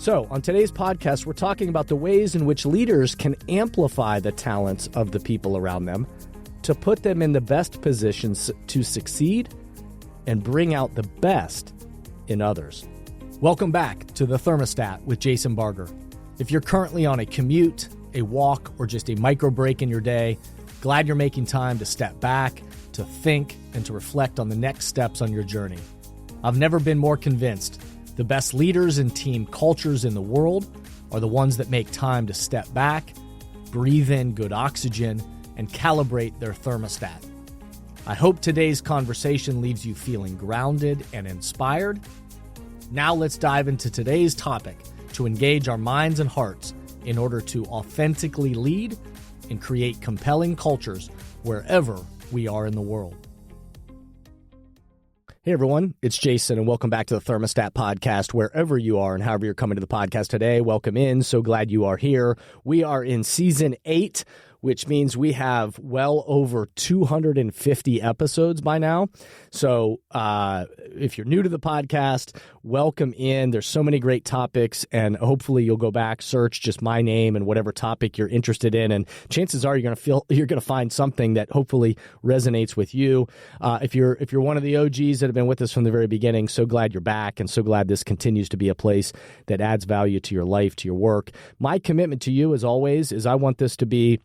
So, on today's podcast, we're talking about the ways in which leaders can amplify the talents of the people around them to put them in the best positions to succeed and bring out the best in others. Welcome back to the Thermostat with Jason Barger. If you're currently on a commute, a walk, or just a micro break in your day, glad you're making time to step back, to think, and to reflect on the next steps on your journey. I've never been more convinced the best leaders and team cultures in the world are the ones that make time to step back, breathe in good oxygen, and calibrate their thermostat. I hope today's conversation leaves you feeling grounded and inspired. Now let's dive into today's topic to engage our minds and hearts in order to authentically lead and create compelling cultures wherever we are in the world. Hey everyone, it's Jason and welcome back to the Thermostat Podcast. Wherever you are and however you're coming to the podcast today, welcome in. So glad you are here. We are in season 8, which means we have well over 250 episodes by now. So if you're new to the podcast, welcome in. There's so many great topics, and hopefully you'll go back, search just my name and whatever topic you're interested in, and chances are you're going to find something that hopefully resonates with you. If you're one of the OGs that have been with us from the very beginning, so glad you're back, and so glad this continues to be a place that adds value to your life, to your work. My commitment to you, as always, is I want this to be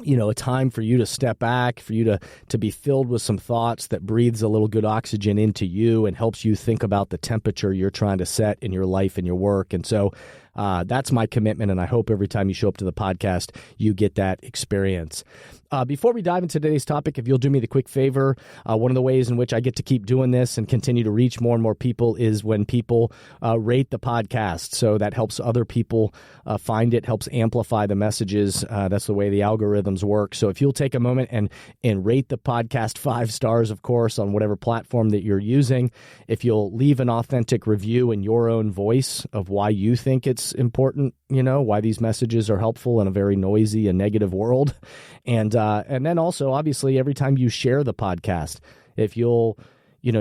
a time for you to step back, for you to be filled with some thoughts that breathes a little good oxygen into you and helps you think about the temperature you're trying to set in your life and your work. And so that's my commitment, and I hope every time you show up to the podcast, you get that experience. Before we dive into today's topic, if you'll do me the quick favor, one of the ways in which I get to keep doing this and continue to reach more and more people is when people rate the podcast. So that helps other people find it, helps amplify the messages. That's the way the algorithms work. So if you'll take a moment and rate the podcast 5 stars, of course, on whatever platform that you're using, if you'll leave an authentic review in your own voice of why you think it's important, why these messages are helpful in a very noisy and negative world. And then also, obviously, every time you share the podcast, if you'll,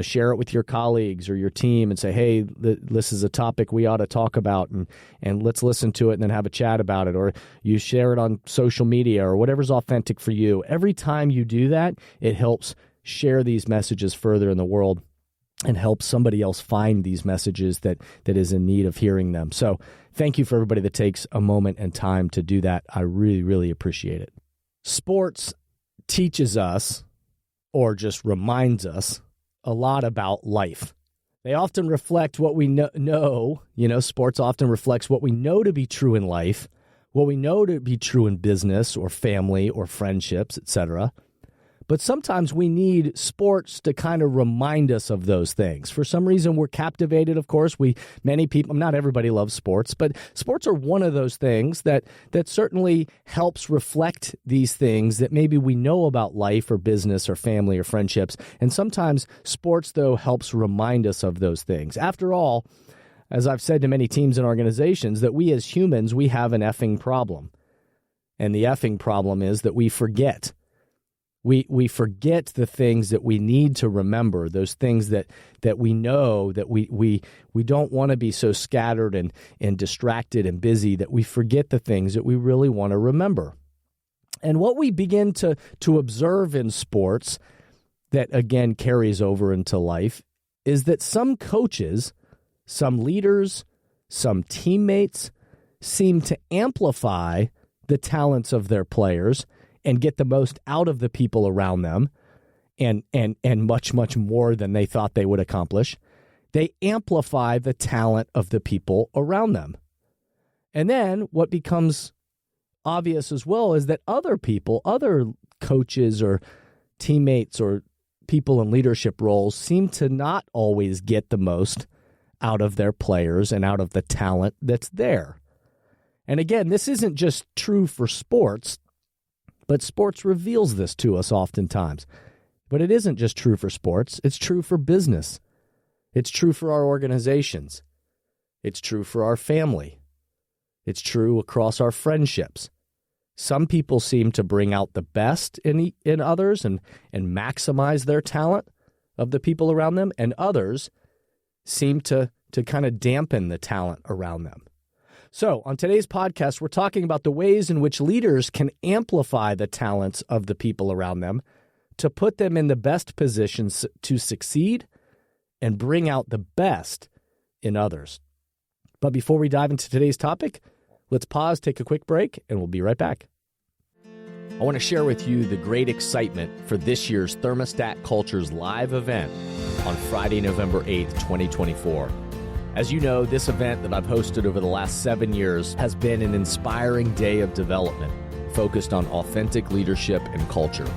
share it with your colleagues or your team and say, hey, this is a topic we ought to talk about and let's listen to it and then have a chat about it. Or you share it on social media or whatever's authentic for you. Every time you do that, it helps share these messages further in the world and help somebody else find these messages that is in need of hearing them. So thank you for everybody that takes a moment and time to do that. I really, really appreciate it. Sports teaches us, or just reminds us, a lot about life. They often reflect what we know. Sports often reflects what we know to be true in life, what we know to be true in business or family or friendships, etc. But sometimes we need sports to kind of remind us of those things. For some reason, we're captivated, of course. Many people, not everybody loves sports, but sports are one of those things that certainly helps reflect these things that maybe we know about life or business or family or friendships. And sometimes sports, though, helps remind us of those things. After all, as I've said to many teams and organizations, that we as humans, we have an effing problem. And the effing problem is that we forget. We forget the things that we need to remember, those things that we know, that we don't want to be so scattered and distracted and busy that we forget the things that we really want to remember. And what we begin to observe in sports that, again, carries over into life is that some coaches, some leaders, some teammates seem to amplify the talents of their players and get the most out of the people around them and much, much more than they thought they would accomplish. They amplify the talent of the people around them. And then what becomes obvious as well is that other people, other coaches or teammates or people in leadership roles seem to not always get the most out of their players and out of the talent that's there. And again, this isn't just true for sports, but sports reveals this to us oftentimes. But it isn't just true for sports. It's true for business. It's true for our organizations. It's true for our family. It's true across our friendships. Some people seem to bring out the best in others and maximize their talent of the people around them, and others seem to kind of dampen the talent around them. So on today's podcast, we're talking about the ways in which leaders can amplify the talents of the people around them to put them in the best positions to succeed and bring out the best in others. But before we dive into today's topic, let's pause, take a quick break, and we'll be right back. I want to share with you the great excitement for this year's Thermostat Cultures live event on Friday, November 8th, 2024. As you know, this event that I've hosted over the last 7 years has been an inspiring day of development focused on authentic leadership and culture.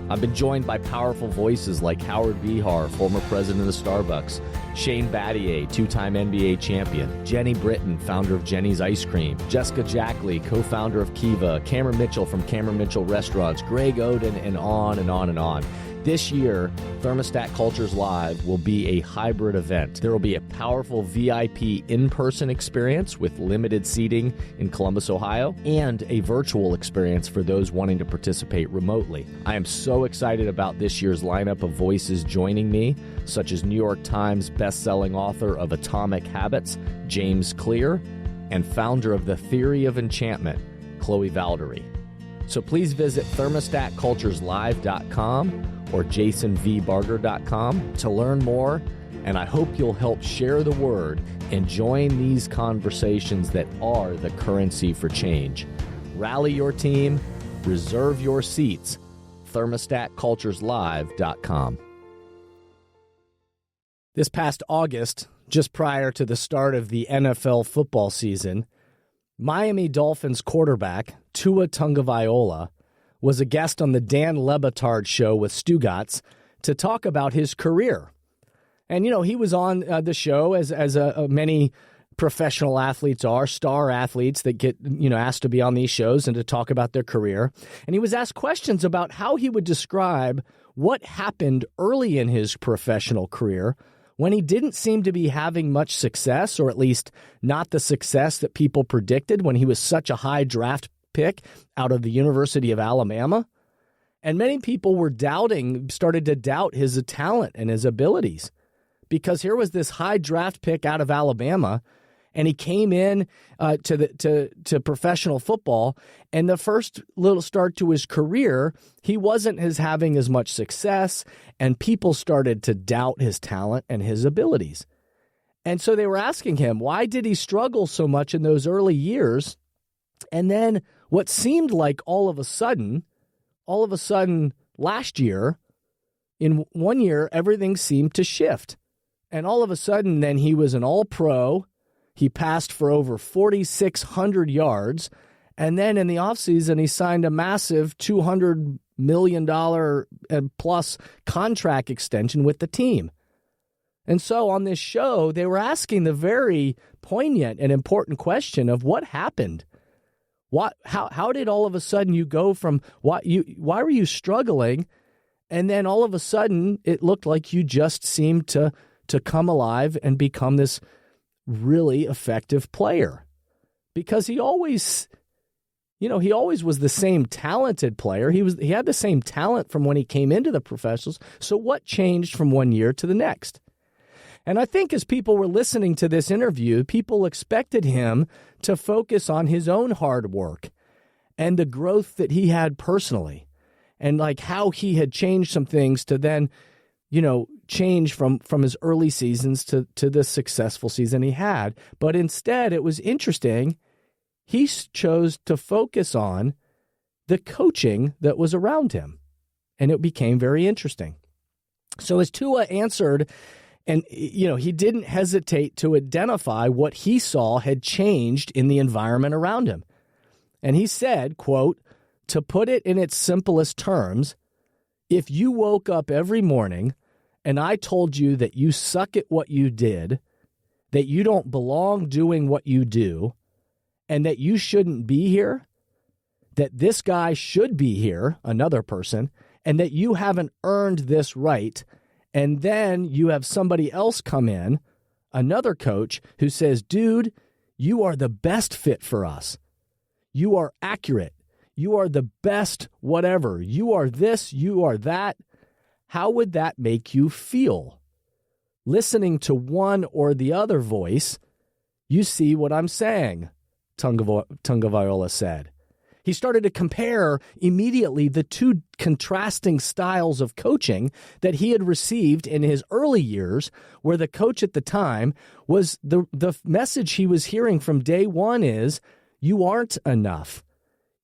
I've been joined by powerful voices like Howard Behar, former president of Starbucks, Shane Battier, two-time NBA champion, Jenny Britton, founder of Jenny's Ice Cream, Jessica Jackley, co-founder of Kiva, Cameron Mitchell from Cameron Mitchell Restaurants, Greg Oden, and on and on and on. This year, Thermostat Cultures Live will be a hybrid event. There will be a powerful VIP in-person experience with limited seating in Columbus, Ohio, and a virtual experience for those wanting to participate remotely. I am so excited about this year's lineup of voices joining me, such as New York Times bestselling author of Atomic Habits, James Clear, and founder of The Theory of Enchantment, Chloe Valdery. So please visit thermostatcultureslive.com or jasonvbarger.com to learn more, and I hope you'll help share the word and join these conversations that are the currency for change. Rally your team, reserve your seats, thermostatcultureslive.com. This past August, just prior to the start of the NFL football season, Miami Dolphins quarterback Tua Tagovailoa was a guest on the Dan Le Batard show with Stugotz to talk about his career. And, you know, he was on the show as many professional athletes are, star athletes that get, asked to be on these shows and to talk about their career. And he was asked questions about how he would describe what happened early in his professional career when he didn't seem to be having much success, or at least not the success that people predicted when he was such a high draft pick out of the University of Alabama. And many people started to doubt his talent and his abilities, because here was this high draft pick out of Alabama, and he came in to professional football, and the first little start to his career, he wasn't having as much success, and people started to doubt his talent and his abilities. And so they were asking him, why did he struggle so much in those early years? And then what seemed like all of a sudden last year, in 1 year, everything seemed to shift. And all of a sudden, then he was an all-pro. He passed for over 4,600 yards. And then in the offseason, he signed a massive $200 million plus contract extension with the team. And so on this show, they were asking the very poignant and important question of what happened. How did all of a sudden you go from why were you struggling, and then all of a sudden it looked like you just seemed to come alive and become this really effective player? Because he always was the same talented player. He had the same talent from when he came into the professionals. So what changed from 1 year to the next? And I think as people were listening to this interview, people expected him to focus on his own hard work and the growth that he had personally, and like how he had changed some things to then, change from his early seasons to the successful season he had. But instead, it was interesting. He chose to focus on the coaching that was around him, and it became very interesting. So as Tua answered, and, he didn't hesitate to identify what he saw had changed in the environment around him. And he said, quote, "To put it in its simplest terms, if you woke up every morning and I told you that you suck at what you did, that you don't belong doing what you do, and that you shouldn't be here, that this guy should be here, another person, and that you haven't earned this right, and then you have somebody else come in, another coach, who says, dude, you are the best fit for us. You are accurate. You are the best whatever. You are this, you are that. How would that make you feel? Listening to one or the other voice, you see what I'm saying. Tagovailoa said. He started to compare immediately the two contrasting styles of coaching that he had received in his early years, where the coach at the time was the message he was hearing from day one is, you aren't enough.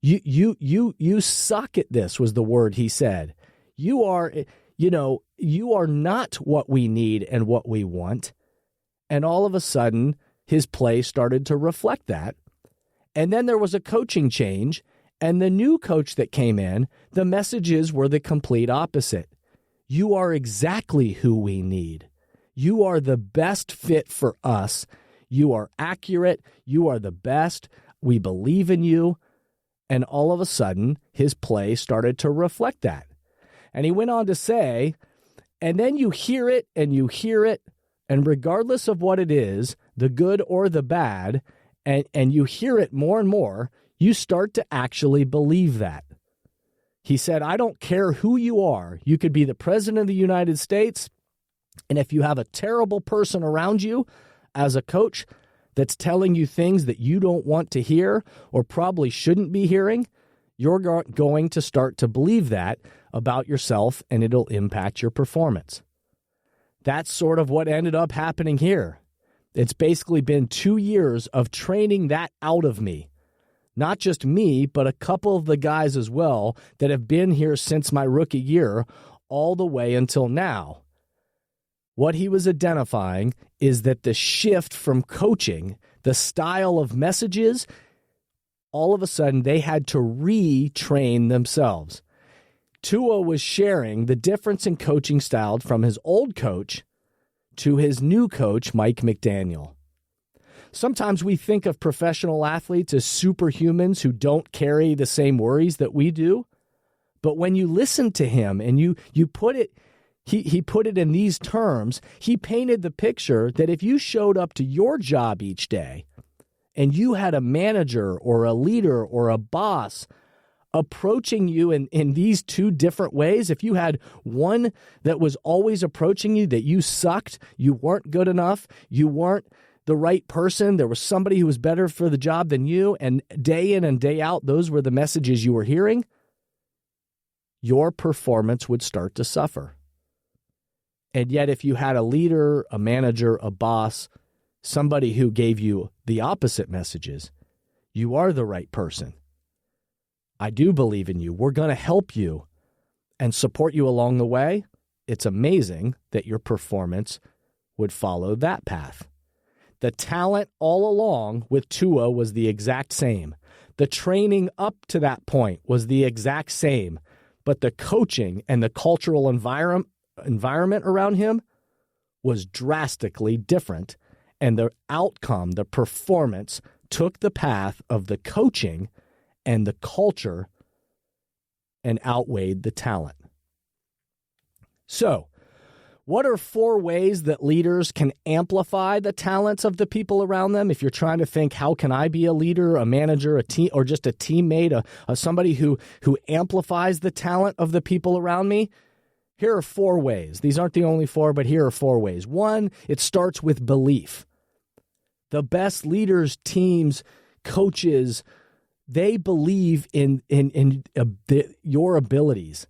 You suck at this, was the word he said. You are not what we need and what we want. And all of a sudden, his play started to reflect that. And then there was a coaching change, and the new coach that came in, the messages were the complete opposite. You are exactly who we need. You are the best fit for us. You are accurate. You are the best. We believe in you. And all of a sudden, his play started to reflect that. And he went on to say, and then you hear it, and regardless of what it is, the good or the bad, and you hear it more and more, you start to actually believe that. He said, I don't care who you are. You could be the president of the United States, and if you have a terrible person around you as a coach that's telling you things that you don't want to hear or probably shouldn't be hearing, you're going to start to believe that about yourself, and it'll impact your performance. That's sort of what ended up happening here. It's basically been 2 years of training that out of me. Not just me, but a couple of the guys as well that have been here since my rookie year all the way until now. What he was identifying is that the shift from coaching, the style of messages, all of a sudden they had to retrain themselves. Tua was sharing the difference in coaching style from his old coach to his new coach, Mike McDaniel. Sometimes we think of professional athletes as superhumans who don't carry the same worries that we do. But when you listen to him and you put it, he put it in these terms, he painted the picture that if you showed up to your job each day and you had a manager or a leader or a boss approaching you in these two different ways, if you had one that was always approaching you that you sucked, you weren't good enough, you weren't the right person, there was somebody who was better for the job than you, and day in and day out, those were the messages you were hearing, your performance would start to suffer. And yet if you had a leader, a manager, a boss, somebody who gave you the opposite messages, you are the right person. I do believe in you. We're going to help you and support you along the way. It's amazing that your performance would follow that path. The talent all along with Tua was the exact same. The training up to that point was the exact same. But the coaching and the cultural environment around him was drastically different. And the outcome, the performance, took the path of the coaching and the culture and outweighed the talent. So, what are 4 ways that leaders can amplify the talents of the people around them? If you're trying to think, how can I be a leader, a manager, a team, or just a teammate, somebody who amplifies the talent of the people around me? Here are 4 ways. These aren't the only 4, but here are 4 ways. 1, it starts with belief. The best leaders, teams, coaches, they believe in your abilities,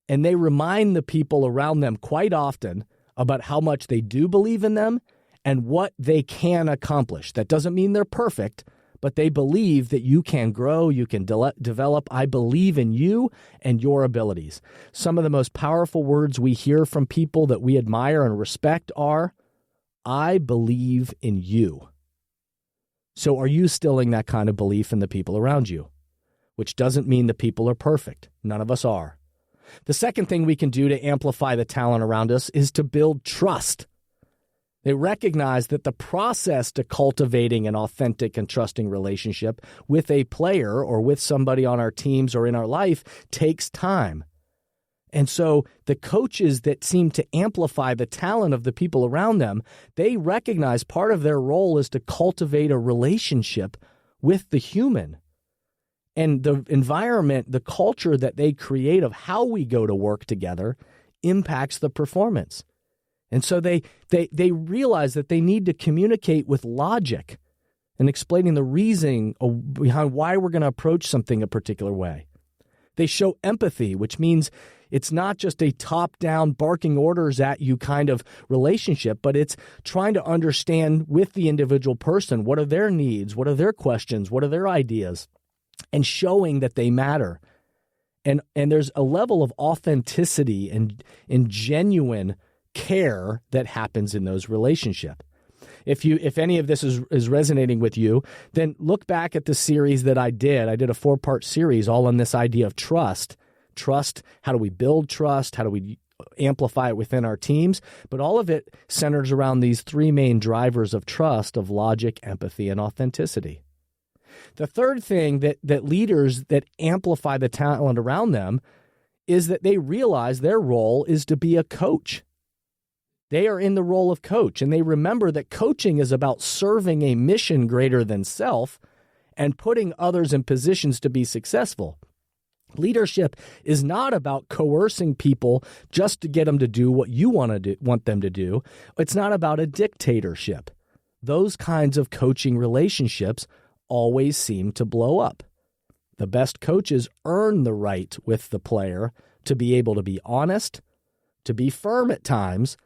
and they remind the people around them quite often about how much they do believe in them and what they can accomplish. That doesn't mean they're perfect, but they believe that you can grow, you can develop. I believe in you and your abilities. Some of the most powerful words we hear from people that we admire and respect are, I believe in you. So are you instilling that kind of belief in the people around you? Which doesn't mean the people are perfect. None of us are. The second thing we can do to amplify the talent around us is to build trust. They recognize that the process to cultivating an authentic and trusting relationship with a player or with somebody on our teams or in our life takes time. And so the coaches that seem to amplify the talent of the people around them, they recognize part of their role is to cultivate a relationship with the human. And the environment, the culture that they create of how we go to work together impacts the performance. And so they realize that they need to communicate with logic, and explaining the reasoning behind why we're going to approach something a particular way. They show empathy, which means it's not just a top-down barking orders at you kind of relationship, but it's trying to understand with the individual person, what are their needs, what are their questions, what are their ideas, and showing that they matter. And there's a level of authenticity and genuine care that happens in those relationships. If any of this is resonating with you, then look back at the series that I did. I did a 4-part series all on this idea of trust. Trust, how do we build trust? How do we amplify it within our teams? But all of it centers around these 3 main drivers of trust, of logic, empathy, and authenticity. The third thing that leaders that amplify the talent around them is that they realize their role is to be a coach. They are in the role of coach, and they remember that coaching is about serving a mission greater than self and putting others in positions to be successful. Leadership is not about coercing people just to get them to do what you want them to do. It's not about a dictatorship. Those kinds of coaching relationships always seem to blow up. The best coaches earn the right with the player to be able to be honest, to be firm at times,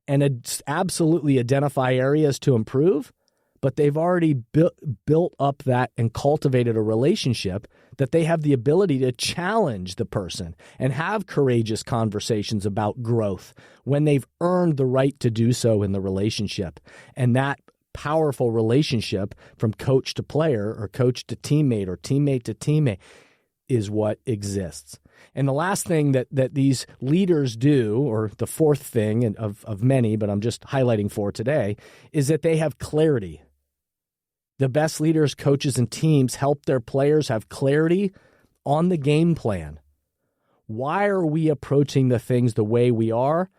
and absolutely identify areas to improve, but they've already built up that and cultivated a relationship that they have the ability to challenge the person and have courageous conversations about growth when they've earned the right to do so in the relationship. And that powerful relationship from coach to player or coach to teammate or teammate to teammate is what exists. And the last thing that these leaders do, or the fourth thing of many, but I'm just highlighting 4 today, is that they have clarity. The best leaders, coaches, and teams help their players have clarity on the game plan. Why are we approaching the things the way we are?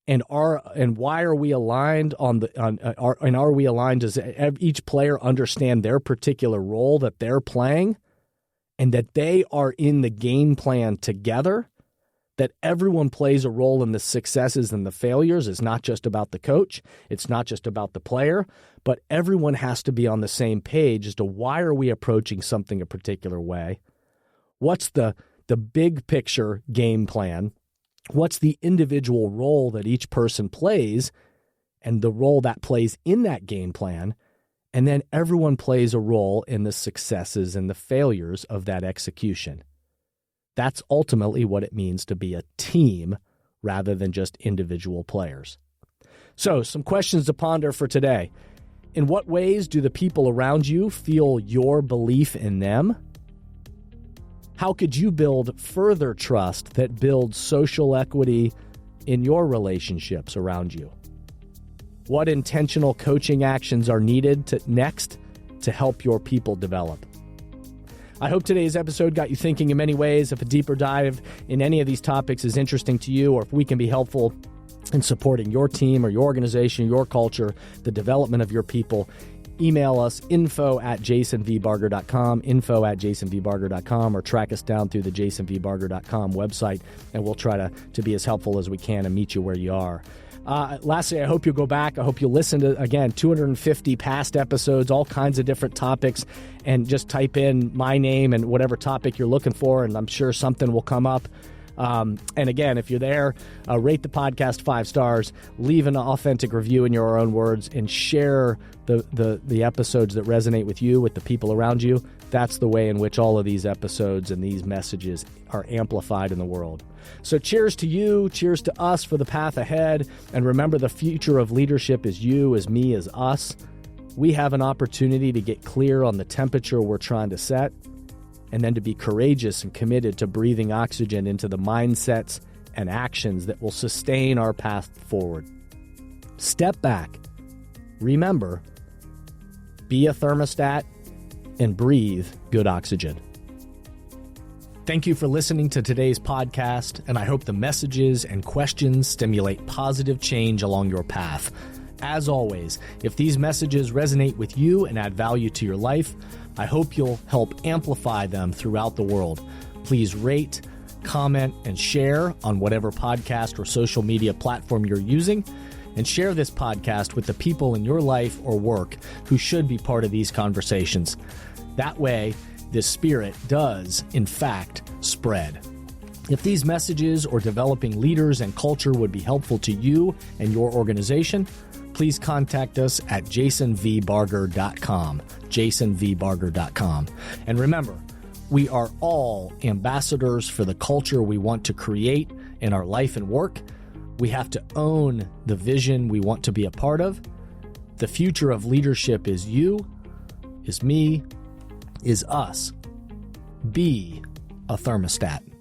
And why are we aligned are we aligned? Does each player understand their particular role that they're playing, and that they are in the game plan together? That everyone plays a role in the successes and the failures. It's not just about the coach. It's not just about the player, but everyone has to be on the same page as to why are we approaching something a particular way? What's the big picture game plan? What's the individual role that each person plays and the role that plays in that game plan? And then everyone plays a role in the successes and the failures of that execution. That's ultimately what it means to be a team rather than just individual players. So, some questions to ponder for today. In what ways do the people around you feel your belief in them? How could you build further trust that builds social equity in your relationships around you? What intentional coaching actions are needed next to help your people develop? I hope today's episode got you thinking in many ways. If a deeper dive in any of these topics is interesting to you, or if we can be helpful in supporting your team or your organization, your culture, the development of your people, email us info@jasonvbarger.com, info@jasonvbarger.com, or track us down through the jasonvbarger.com website, and we'll try to be as helpful as we can and meet you where you are. Lastly, I hope you'll go back. I hope you'll listen to, again, 250 past episodes, all kinds of different topics, and just type in my name and whatever topic you're looking for, and I'm sure something will come up. And again, if you're there, rate the podcast 5 stars, leave an authentic review in your own words, and share the episodes that resonate with you, with the people around you. That's the way in which all of these episodes and these messages are amplified in the world. So cheers to you, cheers to us for the path ahead, and remember, the future of leadership is you, is me, is us. We have an opportunity to get clear on the temperature we're trying to set, and then to be courageous and committed to breathing oxygen into the mindsets and actions that will sustain our path forward. Step back, remember, be a thermostat, and breathe good oxygen. Thank you for listening to today's podcast, and I hope the messages and questions stimulate positive change along your path. As always, if these messages resonate with you and add value to your life, I hope you'll help amplify them throughout the world. Please rate, comment, and share on whatever podcast or social media platform you're using. and share this podcast with the people in your life or work who should be part of these conversations. That way, this spirit does, in fact, spread. If these messages or developing leaders and culture would be helpful to you and your organization, please contact us at jasonvbarger.com, jasonvbarger.com. And remember, we are all ambassadors for the culture we want to create in our life and work. We have to own the vision we want to be a part of. The future of leadership is you, is me, is us. Be a thermostat.